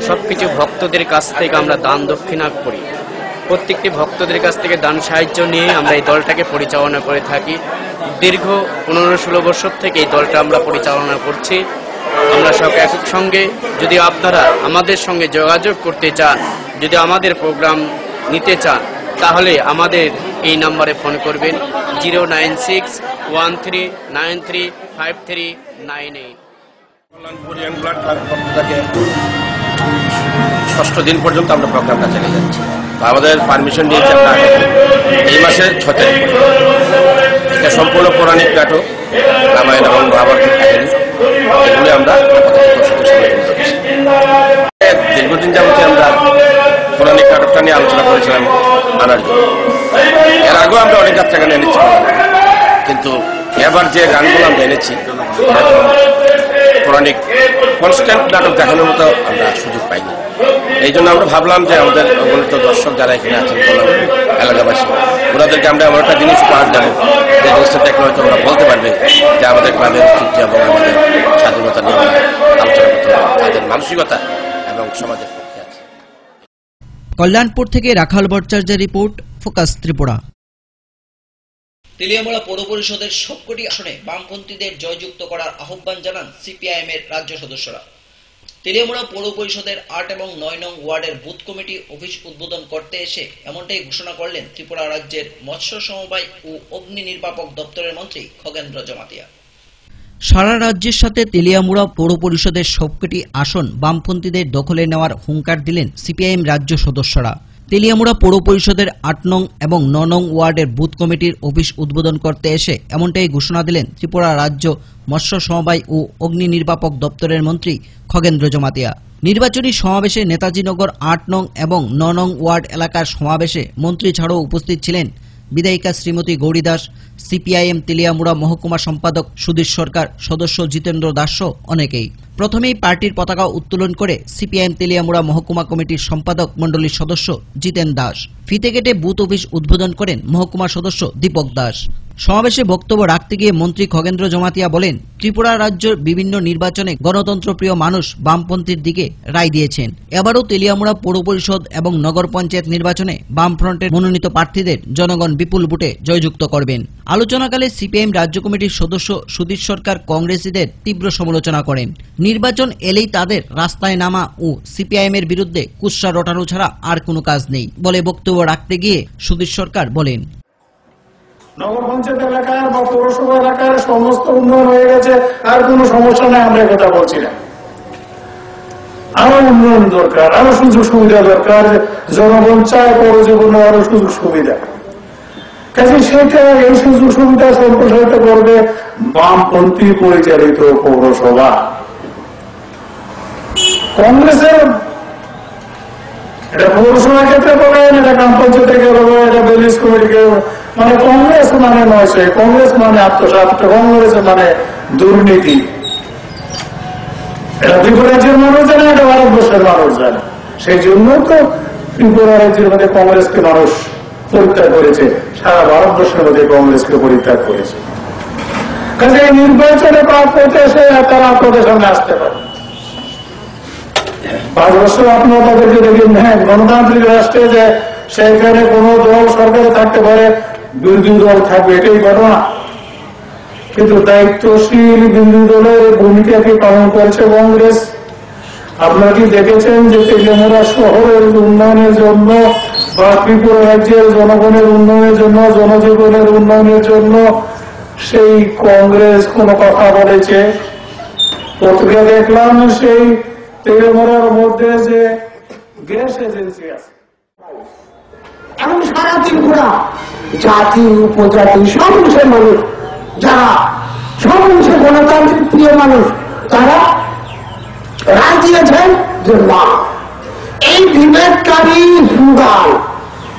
সবকিছু ভক্তদের কাছ থেকে আমরা দান দক্ষিণা করি। প্রত্যেকটি ভক্তদের কাছ থেকে দান সাহায্য নিয়ে আমরা এই দলটাকে পরিচালনা করে থাকি। দীর্ঘ 15-16 বছর থেকে এই দলটা আমরা পরিচালনা করছি। আমরা সব একসঙ্গে, যদি আপনারা আমাদের সঙ্গে যোগাযোগ করতে চান, যদি আমাদের প্রোগ্রাম নিতে চান, তাহলে আমাদের এই নম্বরে ফোন করবেন 09613935398। কল্যাণপুর ইয়ং ব্লাড ক্লাবের পক্ষ থেকে 6ষ্ঠ দিন পর্যন্ত আমরা প্রোগ্রামটা চালিয়ে যাচ্ছি। আমাদের পারমিশন নিয়েছে আমরা এই মাসের 6 তারিখ। এটা সম্পূর্ণ পৌরাণিক নাটক, রামায়ণ এবং মহাভারতের কাহিনী, এগুলি আমরা দীর্ঘদিন যাবত আমরা পৌরাণিক নাটকটা নিয়ে আলোচনা করেছিলাম আনার জন্য। এর আগেও আমরা অনেক যাত্রা গান এনেছি, কিন্তু এবার যে গানগুলো আমরা এনেছি পৌরাণিক কনস্ট্যান্ট নাটক দেখানোর মতো আমরা সুযোগ পাইনি। এই জন্য আমরা ভাবলাম যে আমাদের অগণিত দর্শক যারা এখানে আছেন এলাকাবাসী, ওনাদেরকে আমরা এমন একটা জিনিস উপহার দেবো যে জিনিসটা দেখলে হয়তো ওরা বলতে পারবে যে আমাদের ক্লাবের ঐতিহ্য এবং আমাদের স্বাধীনতা নিয়ে আলোচনা করতে পারবে, তাদের মানসিকতা এবং সমাজের পক্ষে আছে। কল্যাণপুর থেকে রাখাল ভট্টাচার্যের রিপোর্ট, ফোকাস ত্রিপুরা। তেলিয়ামুড়া পৌর পরিষদের সবকটি আসনে বামপন্থীদের জয়যুক্ত করার আহ্বান জানান সিপিআইএম এর রাজ্য সদস্যরা। তেলিয়ামুড়া পৌর পরিষদের 8 এবং 9 নং ওয়ার্ডের বুথ কমিটি অফিস উদ্বোধন করতে এসে এমনটাই ঘোষণা করলেন ত্রিপুরা রাজ্যের মৎস্য সমবায় ও অগ্নি নির্বাপক দপ্তরের মন্ত্রী খগেন্দ্র জমাতিয়া। সারা রাজ্যের সাথে তেলিয়ামুড়া পৌর পরিষদের সবকটি আসন বামপন্থীদের দখলে নেওয়ার হুঙ্কার দিলেন সিপিআইএম রাজ্য সদস্যরা। তেলিয়ামুড়া পৌর পরিষদের 8 নং এবং 9 নং ওয়ার্ডের বুথ কমিটির অফিস উদ্বোধন করতে এসে এমনটাই ঘোষণা দিলেন ত্রিপুরা রাজ্য মৎস্য সমবায় ও অগ্নি নির্বাপক দপ্তরের মন্ত্রী খগেন্দ্র জমাতিয়া। নির্বাচনী সমাবেশে নেতাজিনগর ৮ নং এবং ৯ নং ওয়ার্ড এলাকার সমাবেশে মন্ত্রী ছাড়াও উপস্থিত ছিলেন বিধায়িকা শ্রীমতী গৌরী দাস, সিপিআইএম তেলিয়ামুড়া মহকুমা সম্পাদক সুধীর সরকার, সদস্য জিতেন্দ্র দাস অনেকেই। প্রথমেই পার্টির পতাকা উত্তোলন করে সিপিআইএম তেলিয়ামুড়া মহকুমা কমিটির সম্পাদক মণ্ডলীর সদস্য জিতেন দাস। ফিতে কেটে বুথ অফিস উদ্বোধন করেন মহকুমা সদস্য দীপক দাস। সমাবেশে বক্তব্য রাখতে গিয়ে মন্ত্রী খগেন্দ্র জমাতিয়া বলেন, ত্রিপুরা রাজ্যের বিভিন্ন নির্বাচনে গণতন্ত্রপ্রিয় মানুষ বামপন্থীর দিকে রায় দিয়েছেন। এবারও তেলিয়ামুড়া পৌর পরিষদ এবং নগর পঞ্চায়েত নির্বাচনে বামফ্রন্টের মনোনীত প্রার্থীদের জনগণ বিপুল ভোটে জয়যুক্ত করবেন। আলোচনাকালে সিপিআইএম রাজ্য কমিটির সদস্য সুধীর সরকার কংগ্রেসীদের তীব্র সমালোচনা করেন। নির্বাচন এলেই তাদের রাস্তায় নামা ও সিপিআইএম এর বিরুদ্ধে কুৎসা রটানো ছাড়া আর কোনো কাজ নেই বলে বক্তব্য রাখতে গিয়ে সুধীর সরকার বলেন, নগর পঞ্চায়েত এলাকার বা পৌরসভা এলাকার সমস্ত উন্নয়ন হয়ে গেছে, আর কোনো সমস্যা নেই, আমরা কথা বলছি না। আরো উন্নয়ন দরকার, আরো সুযোগ সুবিধা দরকার, জনগণ চায় পৌরজীবনে আরো সুযোগ সুবিধা। কাজে সেটা এই সুযোগ সুবিধা সম্প্রসারিত করবে বামপন্থী পরিচালিত পৌরসভা। কংগ্রেসের এটা পৌরসভার ক্ষেত্রে বলেন, এটা গ্রাম পঞ্চায়েতের ক্ষেত্রে বলেন, এটা ভিলেজ কমিটিকে, মানে কংগ্রেস মানে নয়, কংগ্রেস মানে আত্মস্বার্থ, কংগ্রেস মানে দুর্নীতি। এটা ত্রিপুরা রাজ্যের মানুষ জানে, এটা ভারতবর্ষের মানুষ জানে। সেই জন্য তো ত্রিপুরা রাজ্যের মধ্যে কংগ্রেসকে মানুষ পরিত্যাগ করেছে, সারা ভারতবর্ষের মধ্যে কংগ্রেসকে পরিত্যাগ করেছে। কাজে নির্বাচনে প্রাপ্ত এসে তারা আপনাদের সামনে আসতে পারে। 5 বছর আপনারা তাদেরকে দেখেন, হ্যাঁ গণতান্ত্রিক রাষ্ট্রে যে সেখানে কোন দল সরকারে থাকতে পারে, বিরোধী দল থাকবে, এটাই ঘটনা। কিন্তু দায়িত্বশীল বিরোধী দলের ভূমিকাকে পালন করেছে কংগ্রেস। আপনারা কি দেখেছেন যে তেলিয়ামুড়া শহরের উন্নয়নের জন্য বা ত্রিপুরা রাজ্যের জনগণের উন্নয়নের জন্য, জনজীবনের উন্নয়নের জন্য সেই কংগ্রেস কোন কথা বলেছে? পত্রিকা দেখলাম সেই তেলিয়ামুড়ার মধ্যে যে গ্যাস এজেন্সি আছে, এবং সারা ত্রিপুরা জাতি উপজাতি সব অংশের মানুষ, যারা সব অংশে গণতান্ত্রিক প্রিয় মানুষ, তারা রায় দিয়েছেন যে না, এই বিভেদকারী সুদান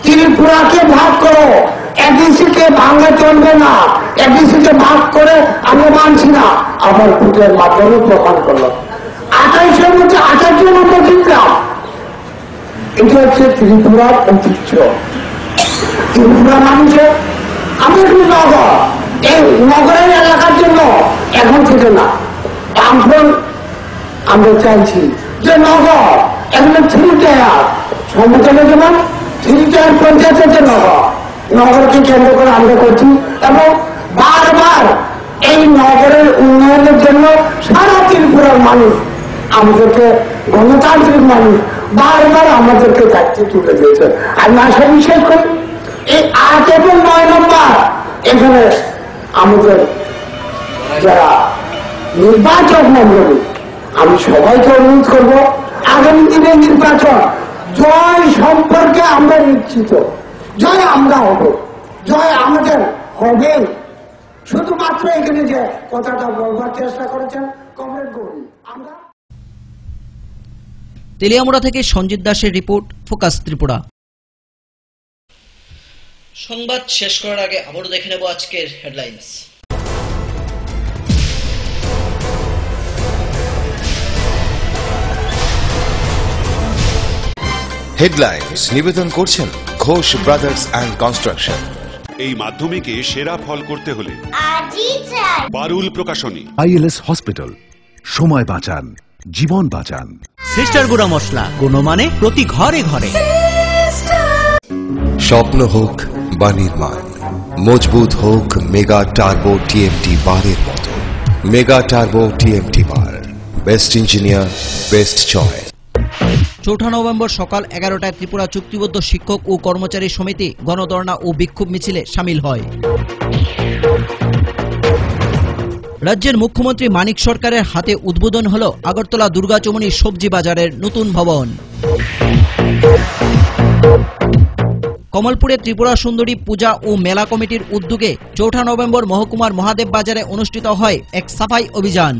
ত্রিপুরাকে ভাগ করো, এডিসি কে ভাঙে চলবে না, এডিসি কে ভাগ করে আমি মানছি না। আবার ভোটের মাধ্যমে প্রমাণ করলো 28-এর মধ্যে 28 নম্বর জিতলাম। এটা হচ্ছে ত্রিপুরার ঐতিহ্য। ত্রিপুরা মানুষের আমি একটু নগর, এই নগরের এলাকার জন্য এখন থেকে না, আমরা চাইছি যে নগর এখানে 3 টায়ার সমতলে যেমন 3 টায়ার পঞ্চায়েতের যে নগরকে কেন্দ্র করে আমরা করছি, এবং বারবার এই নগরের উন্নয়নের জন্য সারা ত্রিপুরার মানুষ আমাদেরকে, গণতান্ত্রিক মানুষ বারবার আমাদেরকে দায়িত্ব তুলে দিয়েছে। আর আশা বিশেষ করি এই 8 এবং 9 নম্বর এখানে আমাদের যারা নির্বাচক মন্ডলী, আমি সবাইকে অনুরোধ করব, আগামী দিনে নির্বাচন জয় সম্পর্কে আমরা নিশ্চিত, জয় আমরা হব, জয় আমাদের হবে। শুধুমাত্র এখানে যে কথাটা বলবার চেষ্টা করেছেন কমরেড গৌরী, আমরা। তেলিয়ামুড়া থেকে সঞ্জিত দাসের রিপোর্ট, ফোকাস ত্রিপুরা। সংবাদ শেষ করার আগে আবারও দেখে নেব আজকের হেডলাইন্স। হেডলাইন্স নিবেদন করছেন ঘোষ ব্রাদার্স অ্যান্ড কনস্ট্রাকশন। এই মাধ্যমিকে সেরা ফল করতে হলে পারুল প্রকাশনী। আইএলএস হসপিটাল, সময় বাঁচান, জীবন বাঁচান। সিস্টার গুঁড়া মশলা, গুণমানে প্রতি ঘরে ঘরে। স্বপ্ন হোক বা নির্মাণ, মজবুত হোক মেগা টার্বো টিএমটি বারের মতো। মেগা টার্বো টিএমটি বার, best engineer, best choice. 4 November সকাল 11টায় ত্রিপুরা চুক্তিবদ্ধ শিক্ষক ও কর্মচারী সমিতি গণধর্ণা ও বিক্ষোভ মিছিলে সামিল হয়। রাজ্যের মুখ্যমন্ত্রী মানিক সরকারের হাতে উদ্বোধন হল আগরতলা দুর্গাচমনি সবজি বাজারের নতুন ভবন। কমলপুরে ত্রিপুরা সুন্দরী পূজা ও মেলা কমিটির উদ্যোগে 4 নভেম্বর মহকুমার মহাদেব বাজারে অনুষ্ঠিত হয় এক সাফাই অভিযান।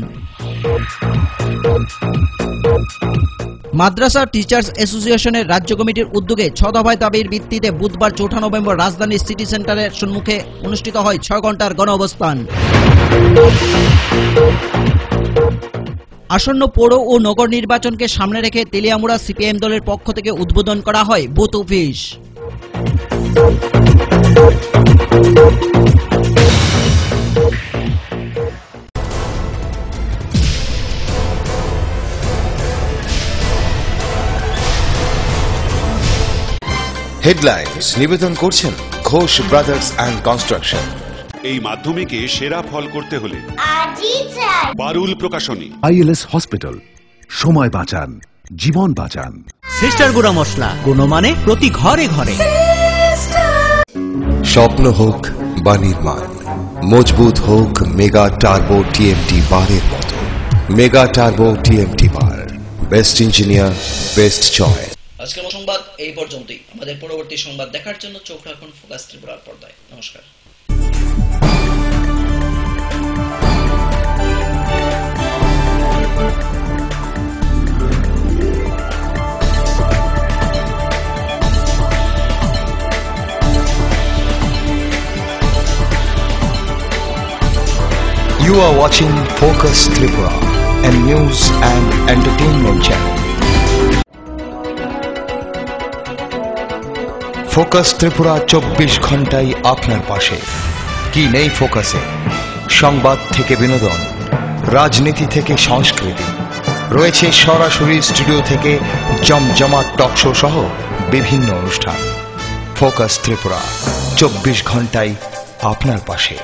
মাদ্রাসা টিচার্স অ্যাসোসিয়েশনের রাজ্য কমিটির উদ্যোগে 6 দফায় দাবির ভিত্তিতে বুধবার 4 নভেম্বর রাজধানীর সিটি সেন্টারের সম্মুখে অনুষ্ঠিত হয় 6 ঘন্টার গণ অবস্থান। আসন্ন পৌর ও নগর নির্বাচনকে সামনে রেখে তেলিয়ামুড়া সিপিএম দলের পক্ষ থেকে উদ্বোধন করা হয় বুথ অফিস। হেডলাইন্স নিবেদন করছেন ঘোষ ব্রাদার্স অ্যান্ড কনস্ট্রাকশন। এই মাধ্যমিকে সেরা ফল করতে হলে পারুল প্রকাশনী। আইএলএস হসপিটাল, সময় বাঁচান, জীবন বাঁচান। সিস্টার গুঁড়া মশলা, গুণমানে প্রতি ঘরে ঘরে। স্বপ্ন হোক বা নির্মাণ, মজবুত হোক মেগা টার্বো টিএমটি বারের মতো। মেগা টার্বো টিএমটি বার, বেস্ট ইঞ্জিনিয়ার, বেস্ট চয়েস। আজকের সংবাদ এই পর্যন্তই। আমাদের পরবর্তী সংবাদ দেখার জন্য চোখ রাখুন ফোকাস ত্রিপুরার পর্দায়। নমস্কার। You are watching Focus Tripura, a news and entertainment channel. Focus Tripura 24 ঘন্টাই আপনার পাশে। কি নেই ফোকাসে? সংবাদ থেকে বিনোদন, রাজনীতি থেকে সংস্কৃতি, রয়েছে সরাসরি স্টুডিও থেকে জমজমাট টকশো সহ বিভিন্ন অনুষ্ঠান। ফোকাস ত্রিপুরা 24 ঘন্টাই আপনার পাশে।